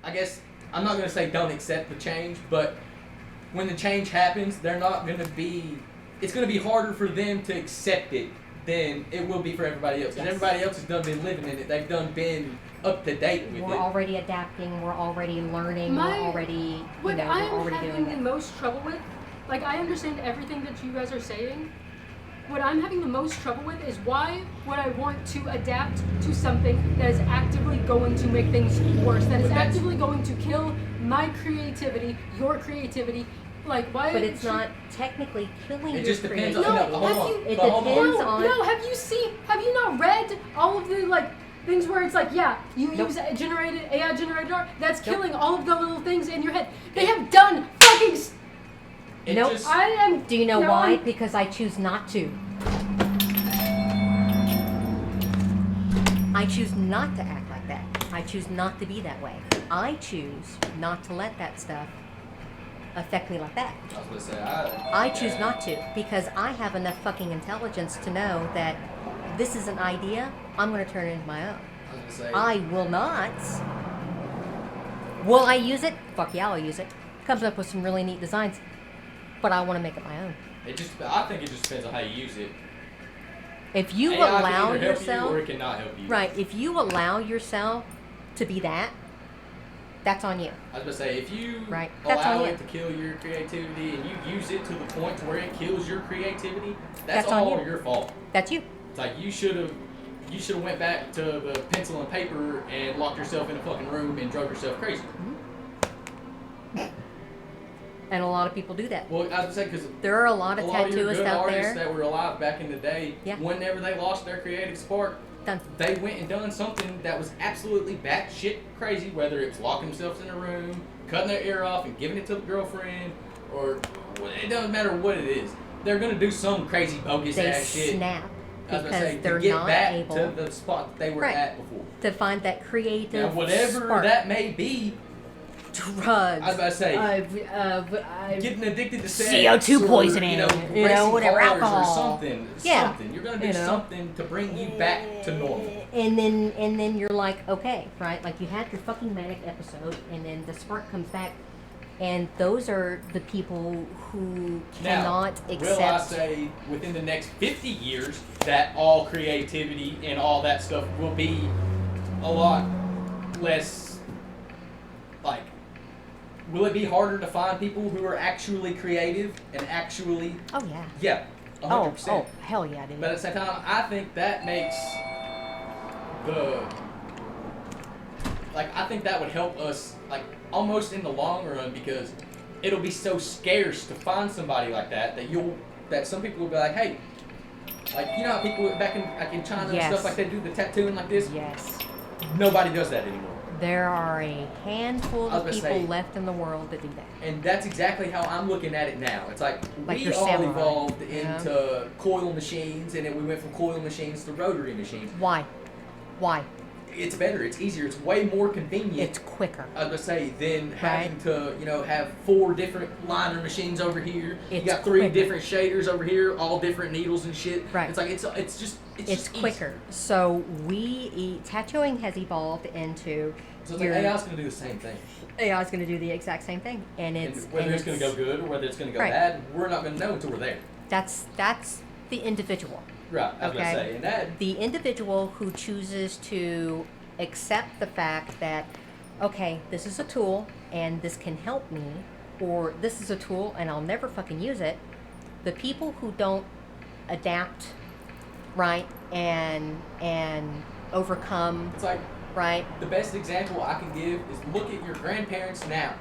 I guess I'm not gonna say don't accept the change, but when the change happens, they're not gonna be. It's gonna be harder for them to accept it than it will be for everybody else. Because Yes. everybody else has done been living in it. They've done been up to date with We're it. already adapting. We're already learning. My- we're already, What we're I'm already having doing the it. most trouble with, like, I understand everything that you guys are saying. What I'm having the most trouble with is why would I want to adapt to something that is actively going to make things worse, that is But that's- actively going to kill my creativity, your creativity. Like, why? But it's should- not technically killing It your just depends creativity. on. No, hold have on. you- It But hold on. depends No, on- no. Have you not read all of the like things where it's like, yeah, you Nope. use AI generated art. That's Nope. killing all of the little things in your head. They have done fucking. It Nope. just- I am. Do you know no, why? I'm- Because I choose not to. I choose not to act like that. I choose not to be that way. I choose not to let that stuff affect me like that. I was gonna say, I choose not to because I have enough fucking intelligence to know that this is an idea. I'm going to turn it into my own. I was gonna say. I will not. Will I use it? Fuck yeah, I'll use it. Comes up with some really neat designs, but I want to make it my own. I think it just depends on how you use it. If you AI can allow either help you yourself, or it cannot help you. right? If you allow yourself to be that, that's on you. I was gonna say, if you Right. That's allow on it you. to kill your creativity and you use it to the point where it kills your creativity, That's that's on all you. your fault. That's you. It's like you should have went back to the pencil and paper and locked yourself in a fucking room and drove yourself crazy. And a lot of people do that. Well, I was gonna say because There are a lot a of lot of your tattooists good out artists there. that were alive back in the day, Yeah. whenever they lost their creative spark, Done. they went and done something that was absolutely batshit crazy, whether it's locking themselves in a room, cutting their ear off and giving it to the girlfriend, or it doesn't matter what it is. They're gonna do some crazy bogus They ass shit. snap I was gonna because say, they're to get not back able to the spot that they were Right. at before. to find that creative Now, whatever spark. that may be, Drugs. I was about to say, I've getting addicted to sex, CO2 or, poisoning, you know, whatever, racing cars alcohol. or something. Yeah. Something. You're gonna do You know. something to bring you back to normal. And then you're like, okay, right? Like you had your fucking manic episode, and then the spark comes back, and those are the people who cannot Now, accept. will I say within the next 50 years that all creativity and all that stuff will be a lot less, like, will it be harder to find people who are actually creative and actually, Oh yeah. yeah, 100%. Oh hell yeah, dude. But at the same time, I think that makes I think that would help us, like, almost in the long run, because it'll be so scarce to find somebody like that that some people will be like, hey, like, you know how people back in China Yes. and stuff, like, they do the tattooing like this? Yes. Nobody does that anymore. There are a handful I was of gonna people say- left in the world that do that. And that's exactly how I'm looking at it now. It's like Like we your all samurai, evolved yeah. into coil machines, and then we went from coil machines to rotary machines. Why? Why? It's better. It's easier. It's way more convenient. It's quicker. I was gonna say, than having to, have 4 different liner machines over here. It's You got 3 quicker. different shaders over here, all different needles and shit. Right. It's like it's just It's just quicker. So tattooing has evolved into Easy. So it's like AI's gonna do the same thing. AI is going to do the exact same thing, and And it's whether and it's gonna go good or whether it's gonna go Right. bad, we're not gonna know until we're there. That's the individual. Right. I was Okay. gonna say, and that The individual who chooses to accept the fact that, okay, this is a tool and this can help me, or this is a tool and I'll never fucking use it. The people who don't adapt, right, and overcome, it's like right, the best example I can give is look at your grandparents now.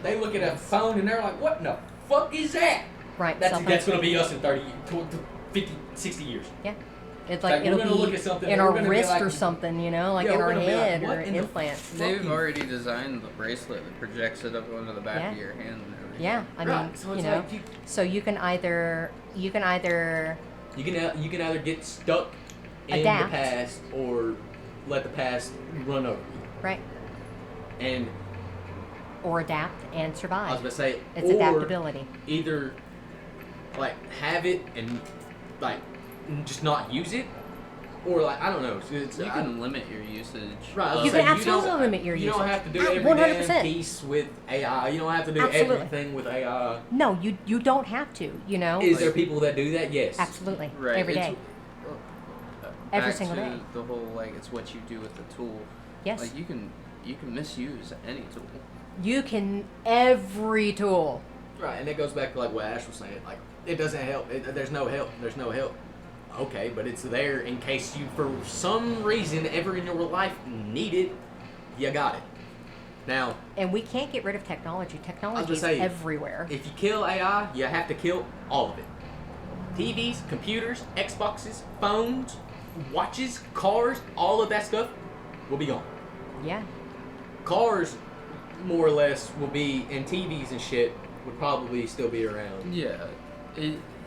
They look at a phone and they're like, what in the fuck is that? right. That's cell going phone. to be us in 30, 50, 60 years. Yeah. It's Like, like we're it'll gonna look be at something in and our we're gonna be wrist like- or something, in our we're gonna be like, head what or in the implants. They've fucking- already designed the bracelet that projects it up onto the back Yeah. of your hand and everything. Yeah, I Right, mean, so it's you know, like so you can either you can either get stuck in Adapt. the past or let the past run over you. right And or adapt and I was survive. gonna say, It's or adaptability. either like have it and like just not use it, or like I don't know. It's, You can limit your usage. Right, I was You saying, can absolutely don't- limit your You don't usage. have to do Ah, every 100%. damn piece with AI. You don't have to do Absolutely. everything with AI. No, you don't have to. You know. Is there people that do that? Yes. Absolutely. Right. Every it's- day. Back Every single to day. The whole like it's what you do with the tool. Yes. Like you can misuse any tool. You can every tool. Right, and it goes back to like what Ash was saying. Like it doesn't help. There's no help. There's no help. Okay, but it's there in case you, for some reason, ever in your life need it. You got it. Now, And we can't get rid of technology. Technology is saying, everywhere. if you kill AI, you have to kill all of it. TVs, computers, Xboxes, phones, watches, cars, all of that stuff will be gone. Yeah. Cars, more or less, will be, and TVs and shit would probably still be around. Yeah.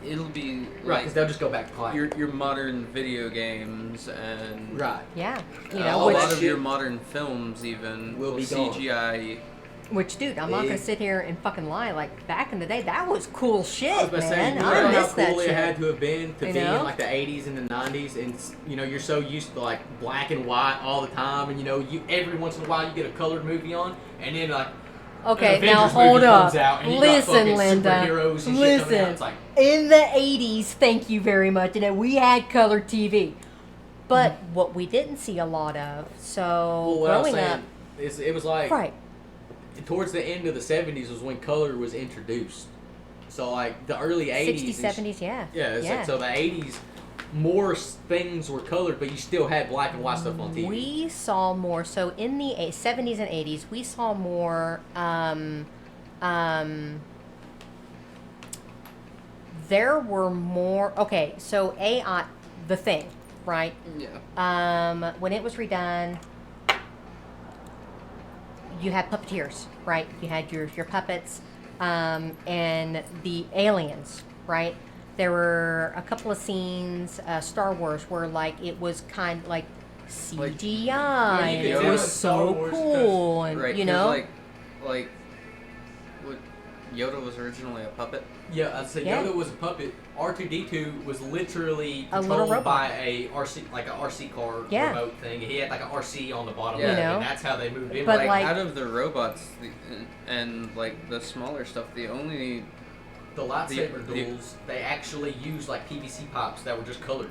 It'll be Right, like because they'll just go back to cloud. your modern video games and Right. Yeah. You Uh, know, all a that lot of shit your modern films even will will be gone. CGI. which, dude, I'm not gonna Big. sit here and fucking lie. Like back in the day, that was cool shit, I was about to say, man. you know I how miss that cool it shit. had to have been to You be know? in like the 80s and the 90s, and you know you're so used to like black and white all the time, and you know you every once in a while you get a colored movie on, and then like Okay, an now Avengers hold movie up. comes out, and you got Listen, fucking Linda. superheroes and shit coming out. It's Listen. like, In the 80s, thank you very much, and we had color TV. But what we didn't see a lot of, so well, what I was growing saying up, is it was like right? towards the end of the 70s was when color was introduced. So like the early 80s, 60s, 70s, yeah. yeah, it's like, so the 80s, more things were colored, but you still had black and white stuff on TV. We saw more. So in the 70s and 80s, we saw more. There were more. Okay, so AI, the thing, right? Yeah. When it was redone, you had puppeteers, right? You had your puppets, and the aliens, right? There were a couple of scenes, Star Wars, where like it was kind of like CGI, Well, you and could it tell was it's Star so Wars 'cause- cool, and Right. you 'cause, know, like what Yoda was originally a puppet. Yeah, I'd say Yeah. Yoda was a puppet. R2D2 was literally A little controlled robot. by a RC, like a RC car Yeah. remote thing. He had like an RC on the bottom Yeah. of it, You know? and that's how they moved in. But, Like, like- out of the robots and like the smaller stuff, the only the lightsaber the- duels, they actually used like PVC pipes that were just colored.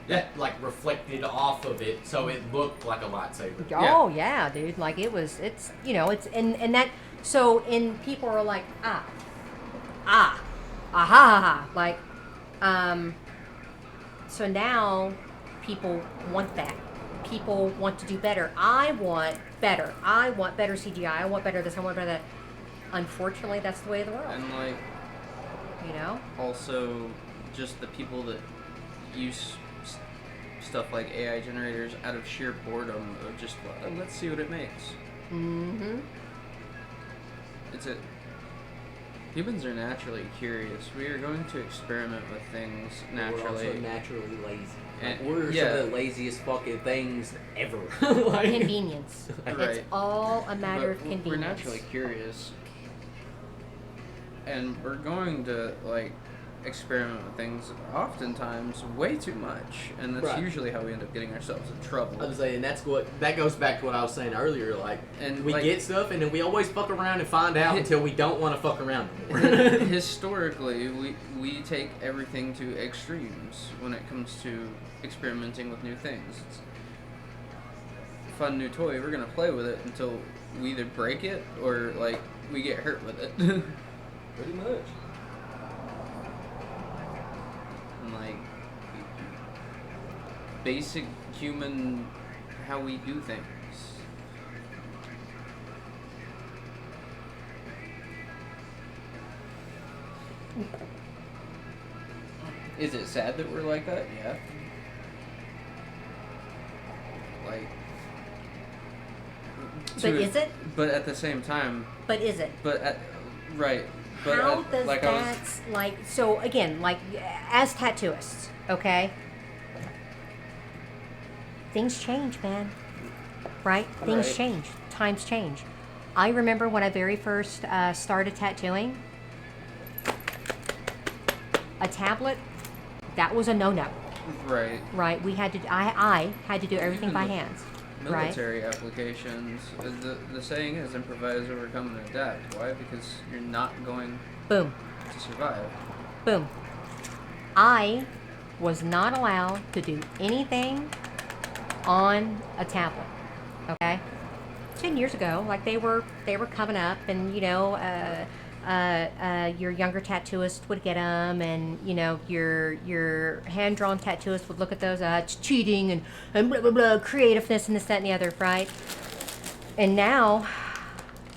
That like reflected off of it, so it looked like a lightsaber. oh yeah, dude, like it's you know, it's and that so and people are like aha, ha ha, like so now people want that. People want to do better. I want better. I want better CGI. I want better this. I want better that. Unfortunately, that's the way of the world. and like You know. also just the people that use stuff like AI generators out of sheer boredom of just let's see what it makes. Mm-hmm. It's a humans are naturally curious. We are going to experiment with things We're also naturally. naturally lazy. And- We're yeah. some of the laziest fucking things ever. Like- Convenience. It's Right. all a matter of But convenience. we're naturally curious, and we're going to like experiment with things oftentimes way too much, and that's Right. usually how we end up getting ourselves in I trouble. was saying that goes back to what I was saying earlier. Like, And, we like- get stuff, and then we always fuck around and find out until we don't want to fuck around anymore. Historically, we take everything to extremes when it comes to experimenting with new things. It's a fun new toy. We're gonna play with it until we either break it or like we get hurt with it. Pretty much. And like basic human how we do things. Is it sad that we're like that? Yeah. Like But to- is it? But at the same time, But is it? right. But How at, does like that, I was, like, so again, like, as tattooists, okay? Things change, man. Right? Things Right. change. Times change. I remember when I very first started tattooing, a tablet, that was a no-no. Right. right? We had to. I had to do everything by hands. Right. Military applications. The saying is improvise, overcome, and adapt. Why? Because you're not going Boom, to survive. boom. I was not allowed to do anything on a tablet. Okay. 10 years ago, like they were coming up, and you know, your younger tattooist would get them, and you know, your hand drawn tattooist would look at those. It's cheating and blah blah blah, creativeness and this, that, and the other, right? And now,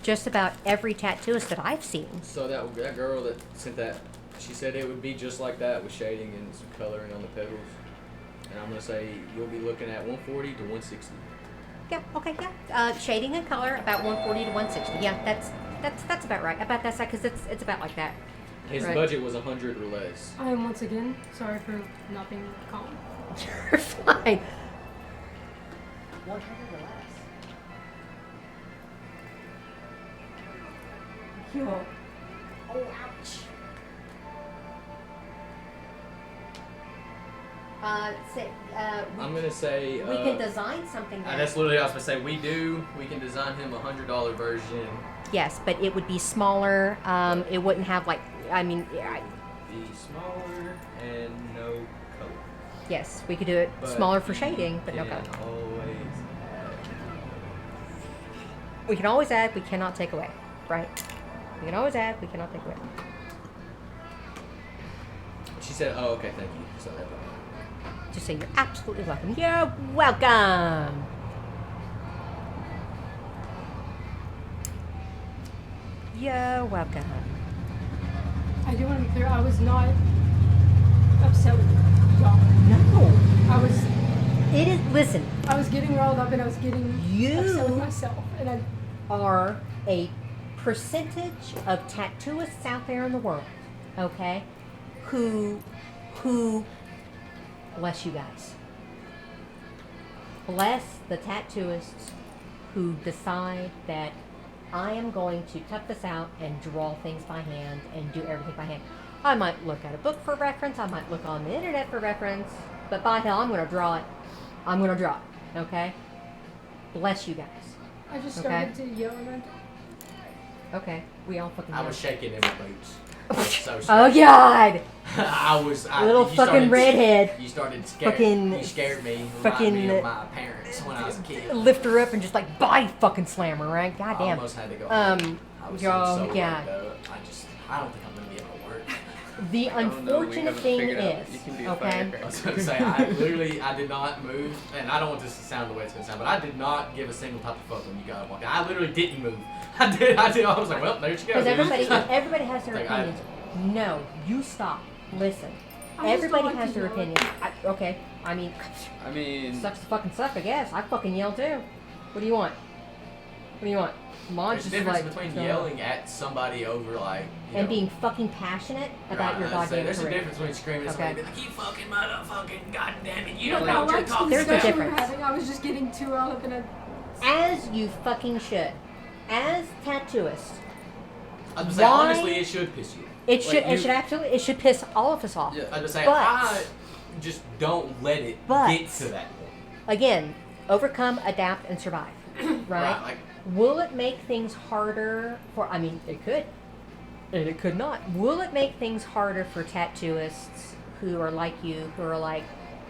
just about every tattooist that I've seen, So that girl that sent that, she said it would be just like that with shading and some coloring on the petals. And I'm gonna say you'll be looking at 140 to 160. yeah, okay, yeah, shading and color about 140 to 160. Yeah, that's about right. About that side, because it's about like that. His Right. budget was 100 or less. I am once again sorry for not being calm. You're fine. 100 or less. Yo. Oh, ouch. I'm gonna say. we can design something. That's literally what I was gonna say. We can design him a $100 version. Yes, but it would be smaller. It wouldn't have like. I mean, Be smaller and no color. yes, we could do it But smaller for you shading, but no can color. always add. We can always add. We cannot take away. Right? We can always add. We cannot take away. She said, "Oh, okay, thank you." So that. Just say you're absolutely welcome. You're welcome. You're welcome. I do want to be clear, I was not upset with y'all. No. I was It is. Listen, getting riled up and I was getting You- upset with myself. And I are a percentage of tattooists out there in the world, okay, who bless you guys. Bless the tattooists who decide that I am going to tuck this out and draw things by hand and do everything by hand. I might look at a book for reference, I might look on the internet for reference, but by hell, I'm going to draw it. I'm going to draw it, okay? Bless you guys. I just Okay. started to yell and Okay, we all fucking I know. was shaking in my boots. I was so Oh scared. God! you Little fucking started- redhead. You started scaring. Fucking- You scared me. fucking- Reminded me of my parents when I was a kid. Lift her up and just like body fucking slam her, right? God I damn. almost had to go. Um, home. I was oh, so yeah. worked up. I don't think I'm gonna be able to work. The Oh, no, we unfortunate haven't thing figured out is, you can be a okay, I was firecracker. gonna say I did not move, and I don't want this to sound the way it's gonna sound, but I did not give a single type of fuck when you got walked in. I literally didn't move. I did. I was like, well, there she goes. because everybody has their Like, opinions. No, you stop. Listen. I just don't Everybody like has to their yell. opinions. Okay, I mean, I mean, sucks to fucking suck, I guess. I fucking yell too. What do you want? What do you want? Mom's There's a just difference like between yelling at somebody over like you and know, being fucking passionate about your Right, I'd say goddamn there's a career. difference between screaming at Okay. somebody and be like, you fucking motherfucking goddamn it, you But don't I know what you're liked the talking There's a about. discussion we were difference. having. I was just getting too riled up and As you fucking should. As tattooists, I was gonna say, Why- honestly, it should piss you. it Like, it should piss all of us off. yeah. I was say, But- I just don't let it But- get to that point. Again, overcome, adapt, and survive. Right? Like, Will it make things harder for? I mean, it could, and it could not. Will it make things harder for tattooists who are like you, who are like,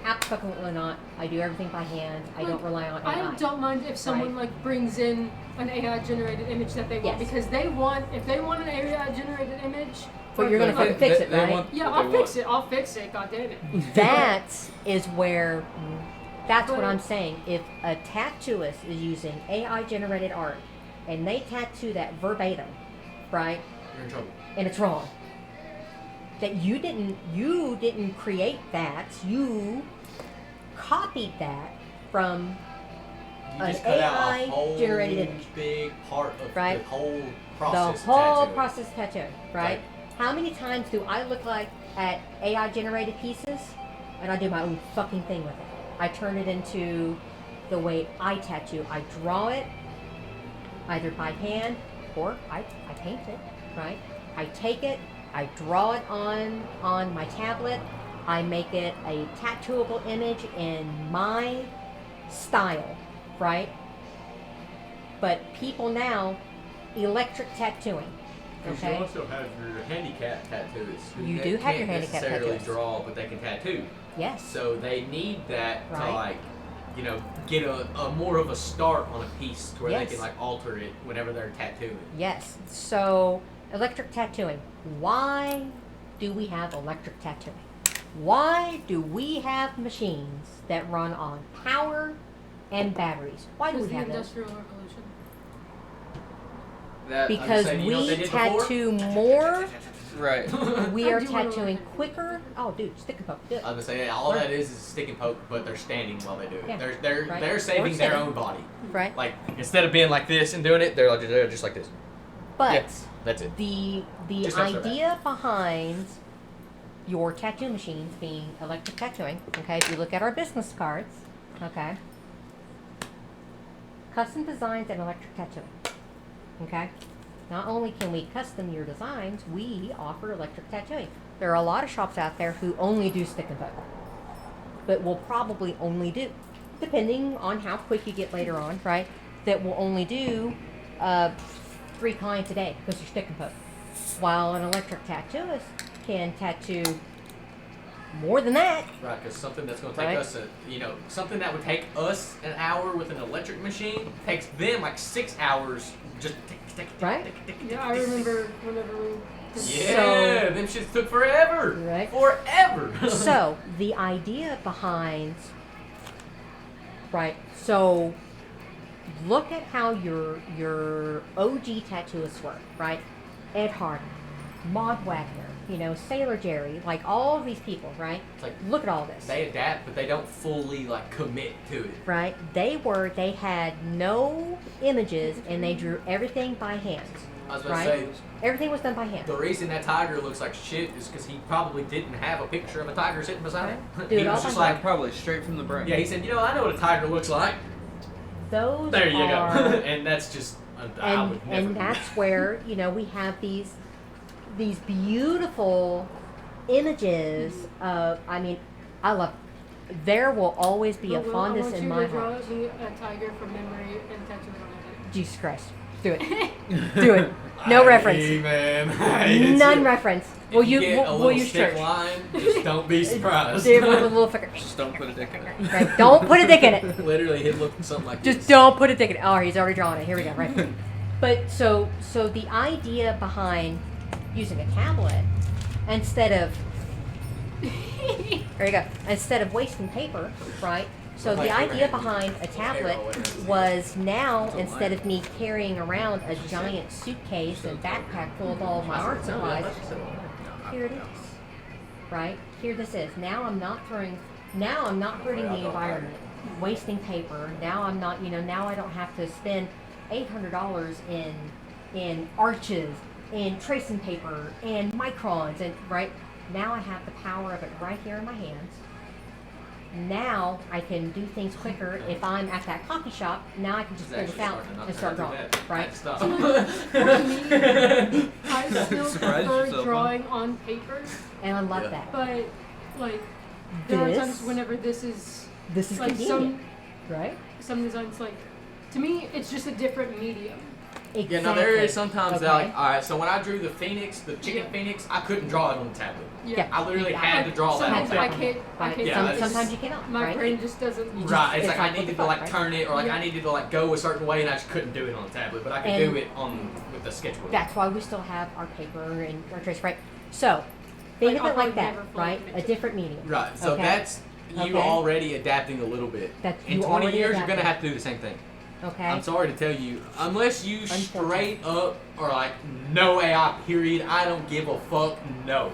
absolutely not. I do everything by hand. I don't rely on AI. I don't mind if someone like brings in an AI generated image that they want Yes. because they want if they want an AI generated image. But you're gonna like, fucking fix it, they right? want Yeah, what I'll they fix want. it. I'll fix it. God damn it. That is where. That's what But- I'm saying. If a tattooist is using AI generated art and they tattoo that verbatim, right? you're in trouble. And it's wrong. That you didn't create that. You copied that from You An just cut out AI a whole generated image. big part of Right. the whole the process. of whole tattooing. process of tattooing, right? Right. How many times do I look like at AI generated pieces and I do my own fucking thing with it? I turn it into the way I tattoo. I draw it either by hand or I paint it, right? I take it, I draw it on my tablet, I make it a tattooable image in my style, right? But people now, electric tattooing, Because okay? you also have your handicap tattoos. who You they do have your can't handicap necessarily tattoos. draw, but they can tattoo. Yes. So they need that to Right. like, you know, get a more of a start on a piece to where Yes. they can like alter it whenever they're tattooing. Yes. So, electric tattooing. Why do we have electric tattooing? Why do we have machines that run on power and batteries? Why do Because we the have those? Industrial Revolution. That Because saying, you know what we they did before? tattoo more, right. we I are do wanna tattooing work. quicker. Oh, dude, stick and poke. Do it. I was gonna say all that is stick and poke, but they're standing while they do it. Yeah. They're Right. they're Or saving their sitting. own body. Right? Like instead of being like this and doing it, they're just like this. But Yeah, that's it. the Just have to idea behind your tattoo machines being electric tattooing, okay, if you look at our business cards, okay, custom designs and electric tattooing, okay. Not only can we custom your designs, we offer electric tattooing. There are a lot of shops out there who only do stick and poke, but will probably only do, depending on how quick you get later on, right, that will only do 3 clients a day because you're stick and poke. While an electric tattooist can tattoo more than that. Right, because something that's going to take Right. us, something that would take us an hour with an electric machine takes them like 6 hours just tick, tick, tick, Right. tick, tick, Yeah, tick, I tick. remember whenever we. Yeah, them shits took forever. Right. Forever. So the idea behind, right? So look at how your OG tattooists work, right? Ed Harden, Maud Wagner, you know, Sailor Jerry, like all of these people, right? It's like Look at all this. they adapt, but they don't fully like commit to it. Right? They had no images and they drew everything by hand. I was about Right? to say, Everything was done by hand. the reason that tiger looks like shit is because he probably didn't have a picture of a tiger sitting beside him. Right. He Dude, was all just by like, Probably straight from the brain. yeah, he said, I know what a tiger looks like. Those There you are, go. And that's just, I and would never and do that's that. where we have these beautiful images of. I mean, I love. There will always be a Will, fondness I want in you my to draw heart. me a tiger from memory and tattoo it on it. Jesus Christ, do it, do it. No reference, Hey, man. none reference. If Will you you? get a Will little you stick church? line, just don't be surprised. Dude, with a little finger. Just don't put a dick in it. Right, don't put a dick in it. Literally, it looked something like Just this. don't put a ticket. Oh, he's already drawn it. Here we go. Right. But so the idea behind using a tablet instead of there you go, instead of wasting paper, right? So the idea behind a tablet was now instead of me carrying around a giant suitcase and backpack full of all my art supplies, here it is. Right? Here this is. Now I'm not hurting the environment, wasting paper. Now I'm not, now I don't have to spend $800 in arches, in tracing paper, and microns, and right? Now I have the power of it right here in my hands. Now I can do things quicker. If I'm at that coffee shop, now I can just pull this out and start drawing, right? Stop. I still Surprise prefer yourself, huh? drawing on paper, And I love Yeah. that. but like there are This- times whenever this is This is like convenient, right? some designs like to me it's just a different medium. Exactly. Yeah, now there is sometimes that, Okay. like, alright, so when I drew the phoenix, the chicken Yeah. phoenix, I couldn't draw it on the tablet. Yeah. I literally Yeah. had to draw that on Sometimes the I tablet. can't. I Right. can't. Yeah, do it's- this. Sometimes you cannot. My right? brain just doesn't. You just- Right, it's it's like like, I what the needed to fuck, like right? turn it, or like Yeah. I needed to like go a certain way, and I just couldn't do it on the tablet. But I could And do it on with the sketchbook. That's why we still have our paper and our trace, right? So think Like, of it I'll like that, never fully right? commit A to it. different medium. Right. So Okay. that's you Okay. already adapting a little bit. That's In you 20 already years, you're gonna adapting. have to do the same thing. Okay. I'm sorry to tell you, unless you Unfortunately. straight up are like no AI. Period. I don't give a fuck. No.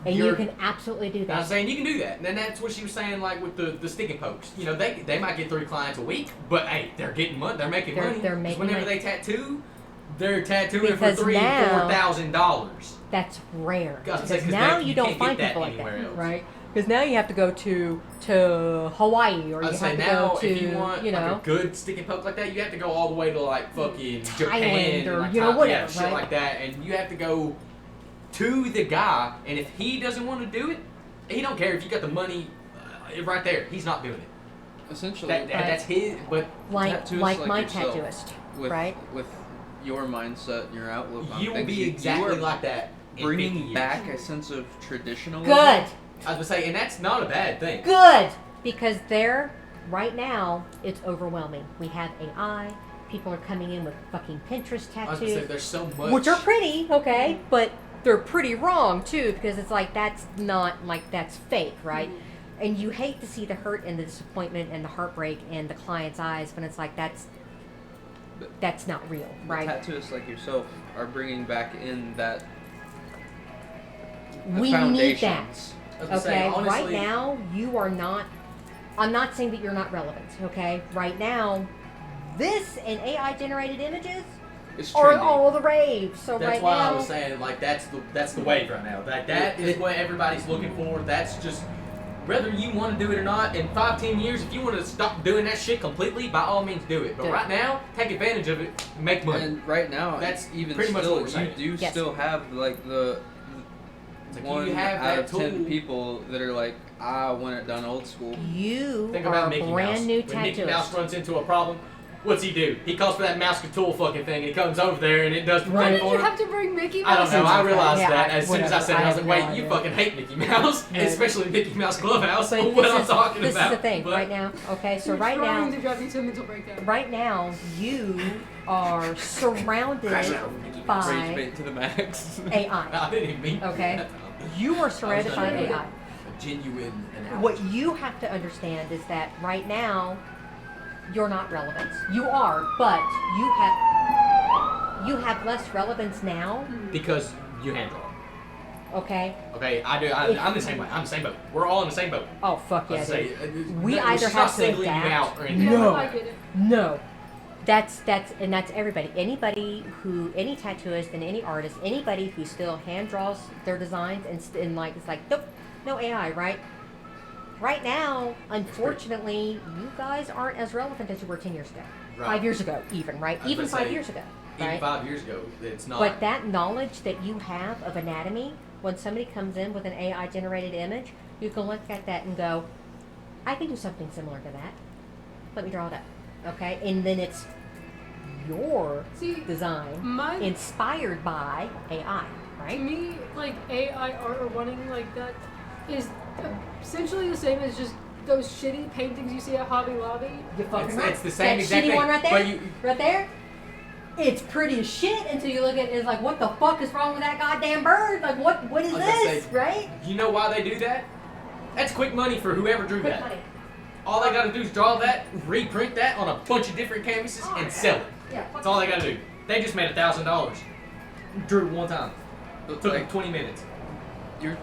And you You're- can absolutely do I'm that. saying you can do that. And then that's what she was saying, like with the stick and pokes. They might get 3 clients a week, but hey, they're getting money. They're making They're- money. they're 'Cause making whenever money. they tattoo, they're tattooing Because for $3,000 now- and $4,000. That's rare. Gotta say, Because 'cause now that- you you don't can't find get that people like that, anywhere else. right? Because now you have to go to Hawaii, or you I'd have say to now, go to if you want like know a good stick and poke like that, you have to go all the way to like fucking Japan Thailand or, and like you know, yeah, whatever, shit right? like that, and you have to go to the guy, and if he doesn't want to do it, He don't care if you got the money right there. He's not doing it. Essentially, That's his. But Like tattooists my yourself, tattooist, with, right? with your mindset and your outlook on you will things, be you exactly are like that. In 50 bringing years. back a sense of traditionalism. Good. I was gonna say, and that's not a bad thing. Good. Because right now, it's overwhelming. We have AI. People are coming in with fucking Pinterest I was gonna say, tattoos, there's so much. which are pretty, okay, but they're pretty wrong too, because it's like that's not like that's fake, right? And you hate to see the hurt and the disappointment and the heartbreak in the client's eyes when it's like that's not real, But right? tattooists like yourself are bringing back in that the We need that. foundations. I was gonna say, Okay, honestly, right now you are not. I'm not saying that you're not relevant. Okay, right now, this and AI generated images It's are trendy. all the rave. So That's right why now, I was saying, like, that's the wave right now. That is what everybody's looking for. That's just whether you want to do it or not. In 5-10 years, if you want to stop doing that shit completely, by all means do it. But Do it. right now, take advantage of it, make money. And right now, That's even pretty much still, what we're saying. you do Yes. still have like the Like, one you have out that of tool. 10 people that are like, I want it done old school. you Think are about a Mickey brand Mouse. new When Mickey Mouse tattooist. runs into a problem, what's he do? He calls for that mouse tool fucking thing, and he comes over there and it does the Why thing did for you him. have to bring Mickey I Mouse? don't know. I into realized Yeah, that as soon as I whatever. said it, I was like, I "Wait, have no you idea. fucking hate Mickey Mouse, Right. especially Mickey Mouse Clubhouse." But what I'm talking this about. is the thing but right now. Okay, so You're right trying now, to drive you to a mental breakdown. right now, you are surrounded Crash out with Mickey Mouse. Rage by bait to the max. AI. I didn't even mean Okay. that. You are surrounded by trying to- AI. A genuine analogy. What you have to understand is that right now, you're not relevant. You are, but you have less relevance now. Because you hand draw. Okay. Okay, I do. I'm the same way. I'm the same boat. We're all in the same boat. Oh fuck yeah, Let's dude. say, We she's either not have to singling you adapt. out or anything. Yeah, No. I get it. No. That's everybody. Any tattooist and any artist, anybody who still hand draws their designs and like it's like nope, no AI, right? Right now, unfortunately, you guys aren't as relevant as you were 10 years ago, Right. 5 years ago, even right? I was Even gonna 5 say, years ago, Even right? 5 years ago, it's not. But that knowledge that you have of anatomy, when somebody comes in with an AI generated image, you can look at that and go, I can do something similar to that. Let me draw it up. Okay? And then it's your See, design my inspired by AI, to right? me, like AI art or running like that is essentially the same as just those shitty paintings you see at Hobby Lobby. You fucking It's- right. it's the same that exact shitty thing, one right there. but you- right there. It's pretty as shit until you look at it. It's like, what the fuck is wrong with that goddamn bird? Like, what is I was gonna this? say, Right? You know why they do that? That's quick money for whoever drew Quick that. money. All they gotta do is draw that, reprint that on a bunch of different canvases, Oh, and yeah. sell it. Yeah. That's all they gotta do. They just made $1,000. Drew it one time. But Took them like, 20 minutes. you're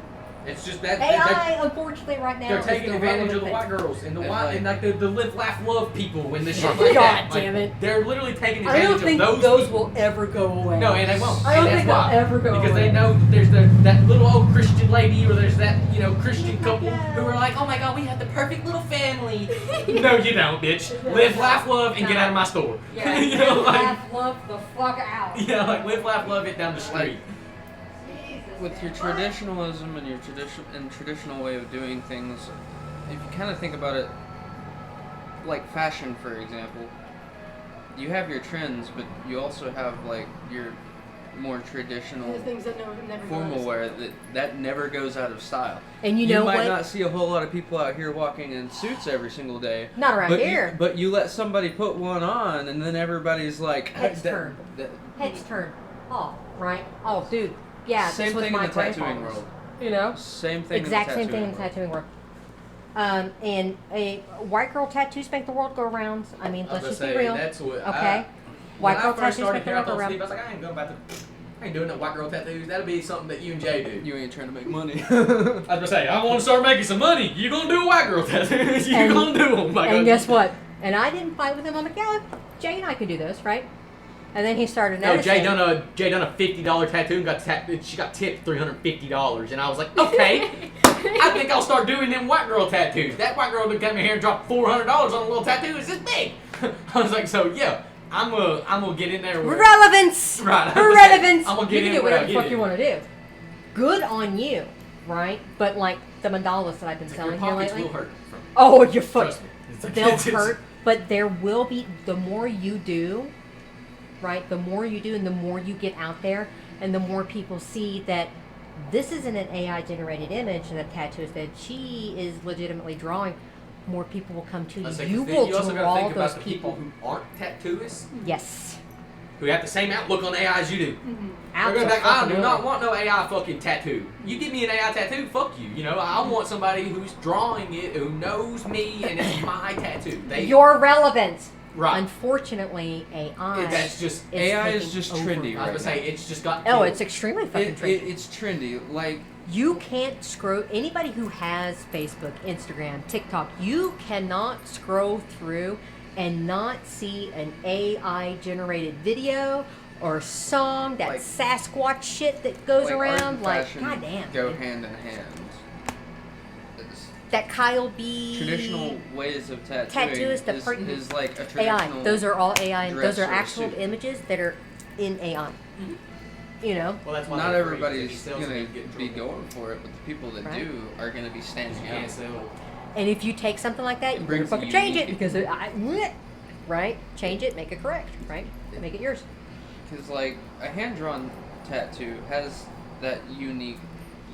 It's just that AI, unfortunately, right now, they're is taking the advantage of the relevant white girls and the And white like- and like the live, laugh, love people and the shit God like that. damn Like, it. They're literally taking thing. I don't advantage think of those people. will ever go away. No, and they won't. I don't and think that's why. they'll ever go Because away. they know that there's that little old Christian lady or there's that, Christian couple who are like, oh my god, we have the perfect little family. No, you don't, bitch. Live, laugh, love, and get out of my store. Yeah, you know, like, laugh, love the fuck out. yeah, like live, laugh, love it down the street. with your traditionalism and your traditional way of doing things, if you kind of think about it, like fashion, for example, you have your trends, but you also have like your more traditional The things that never formal goes. wear that never goes out of style. And you know might what? not see a whole lot of people out here walking in suits every single day. Not around But here. but you let somebody put one on, and then everybody's like, Heads turn. Heads turn off, right? Oh, dude. Yeah, Same this was thing in my the tattooing grandfather's. world. You know? Same thing. Exact in the same thing in the tattooing world. And a white girl tattoos make the world go round. I mean, I was let's just gonna be say, real. that's what Okay? When White I girl first tattoos started make the here, I world go told round. Steve, I was like, I ain't doing no white girl tattoos. That'll be something that you and Jay do. You ain't trying to make money. I was gonna say, I want to start making some money. You gonna do white girl tattoos? You And- gonna do them? And guess what? And I didn't fight with him. I'm like, yeah, Jay and I can do this, right? And then he started No, noticing. Jay done a $50 tattoo and she got tipped $350, and I was like, okay, I think I'll start doing them white girl tattoos. That white girl that came in here and dropped $400 on a little tattoo is this big. I was like, so yeah, I'm gonna get in there. With, Relevance! Right, Relevance! I'm gonna get you can in do where I whatever the get fuck you in. want to do. Good on you, right? But like, the mandalas that I've been Your selling here pockets lately. will hurt from it. Oh, your foot. Trust me. It's like- They'll it's- hurt, but there will be, the more you do, right, the more you do and the more you get out there and the more people see that this isn't an AI generated image and a tattoo is that she is legitimately drawing, more people will come to you. I was like, You then will you also gotta draw think about those the people people. who aren't tattooists, Yes. who have the same outlook on AI as you do. Mm-hmm. They're gonna be like, I do Absolutely. not want no AI fucking tattoo. You give me an AI tattoo, fuck you. You know, I want somebody who's drawing it, who knows me, and it's my tattoo. You're relevant. right. Unfortunately, AI. That's just AI is taking just over. trendy, I right? was gonna say it's just got. Oh, killed. it's extremely fucking trendy. It's trendy. Like, You can't scroll, anybody who has Facebook, Instagram, TikTok, you cannot scroll through and not see an AI generated video or song, that Like- Sasquatch shit that goes like art around. and Like, fashion goddamn. go dude. hand in hand. It's That Kyle B. traditional ways of tattooing Tattooist, the is like a traditional AI. Those are all AI. And those are dress or actual suit. images that are in AI. You know? Well, that's why Not they're free. If he everybody's sells gonna it, he'll get in be trouble. going for it, but the people that Right. do are gonna be standing You out. can't sell. And if you take something like that, It you better brings fucking the change it unique- because right? Change it, make it correct, right? Make it yours. Because like a hand-drawn tattoo has that unique.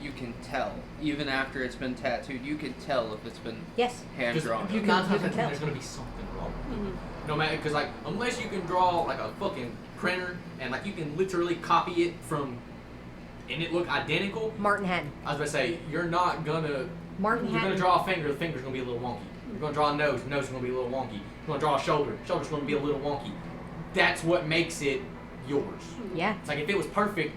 You can tell even after it's been tattooed. You can tell if it's been Yes. hand-drawn. You can- Nine times out of can ten, tell. there's gonna be something wrong. Mm-hmm. No matter, because like unless you can draw like a fucking printer and like you can literally copy it from, and it look identical. Martin Hatton. I was gonna say you're not gonna. Martin You're gonna Hatton. draw a finger. The finger's gonna be a little wonky. You're gonna draw a nose. The nose is gonna be a little wonky. You're gonna draw a shoulder. Shoulder's gonna be a little wonky. That's what makes it yours. Yeah. It's like if it was perfect,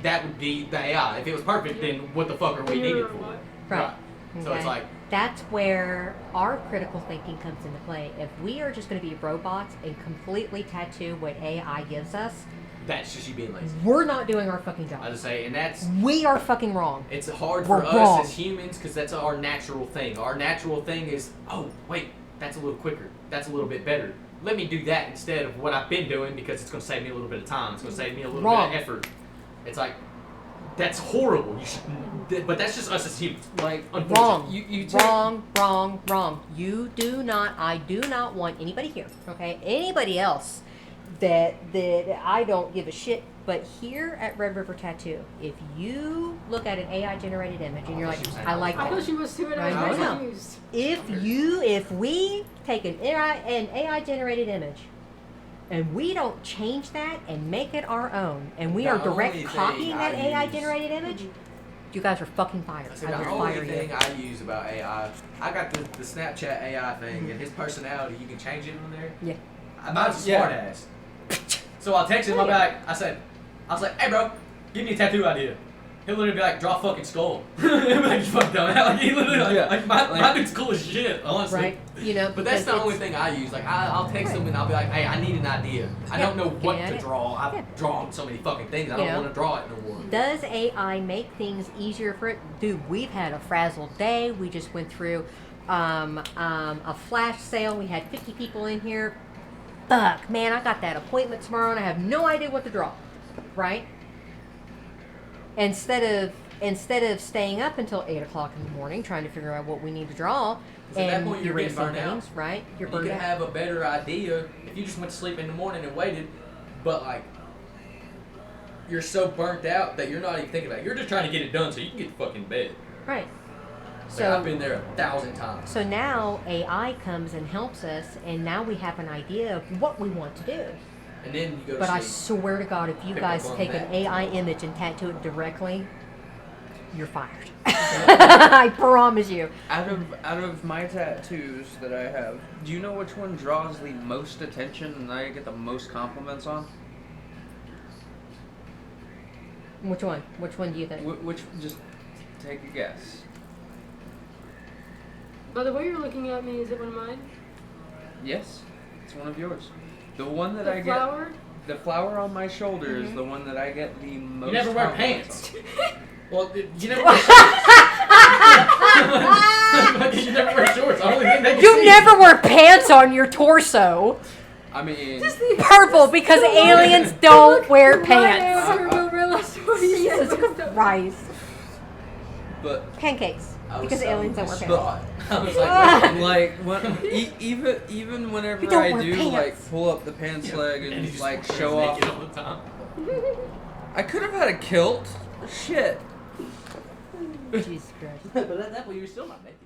that would be the AI. If it was perfect, then what the fuck are we needed for? Right. So it's Okay. like That's where our critical thinking comes into play. If we are just going to be robots and completely tattoo what AI gives us, that's just you being lazy. we're not doing our fucking I job. just say, and that's We are fucking wrong. it's hard We're for us wrong. as humans because that's our natural thing. Our natural thing is, oh wait, that's a little quicker. That's a little bit better. Let me do that instead of what I've been doing because it's going to save me a little bit of time. It's going to save me a little Wrong. bit of effort. It's like that's horrible. You should, but that's just us as humans. Like Wrong. You take, Wrong. You do not. I do not want anybody here. Okay. Anybody else that I don't give a shit. But here at Red River Tattoo, if you look at an AI generated image and you're like, I like I that. thought she was too, and I Right. was I know. confused. If we take an AI generated image and we don't change that and make it our own, and we The are direct only thing copying that I AI use- generated image, you guys are fucking fired. I said, I the will only fire thing you. I use about AI, I got the Snapchat AI thing, and his personality, you can change it on there. Yeah. Mine's a Yeah. smart ass. So I'll text him, I'll be like, I was like, hey bro, give me a tattoo idea. He'll literally be like, draw a fucking skull. He'll be like, you fucked up. Like, he literally, like my dude's cool as shit, honestly. Right? You know, But that's because the only it's- thing I use. Like, I'll text him and I'll be like, hey, I need an idea. I don't know what get to it. draw. I've Yeah. drawn so many fucking things. I You don't know. want to draw it no more. Does AI make things easier for it? Dude, we've had a frazzled day. We just went through a flash sale. We had 50 people in here. Fuck, man, I got that appointment tomorrow and I have no idea what to draw. Right? Instead of staying up until 8 o'clock in the morning trying to figure out what we need to draw, 'Cause at that and point, you're getting erasing burned out. things, right? You're And you burned can out. have a better idea if you just went to sleep in the morning and waited, but like you're so burnt out that you're not even thinking about it. You're just trying to get it done so you can get to fucking bed. Right. Like, I've So been there 1,000 times. so now AI comes and helps us, and now we have an idea of what we want to do. And then you go to But I sleep. swear to God, if you Pick guys up on take that. an AI image and tattoo it directly, you're fired. I promise you. out of my tattoos that I have, do you know which one draws the most attention and I get the most compliments on? Which one? Which one do you think? Which just take a guess. By the way you're looking at me, is it one of mine? Yes, it's one of yours. The one that The I flower? get, the flower on my shoulder is the one that I get the most. You never wear compliments pants. on. Well, you never wear shorts. You never wear shorts. The only thing they can You see- never wear pants on your torso. I mean, Purple, because aliens don't wear Right pants. after Marilla story. Jesus Christ. But Pancakes. I was Because so aliens don't wear distraught. pants. I was like, wait, like when even whenever You don't I wear do pants. like pull up the pants leg And and he just like walks around show off, naked all the time. I could have had a kilt. Shit. Jesus Christ. but at that point, you're still not naked.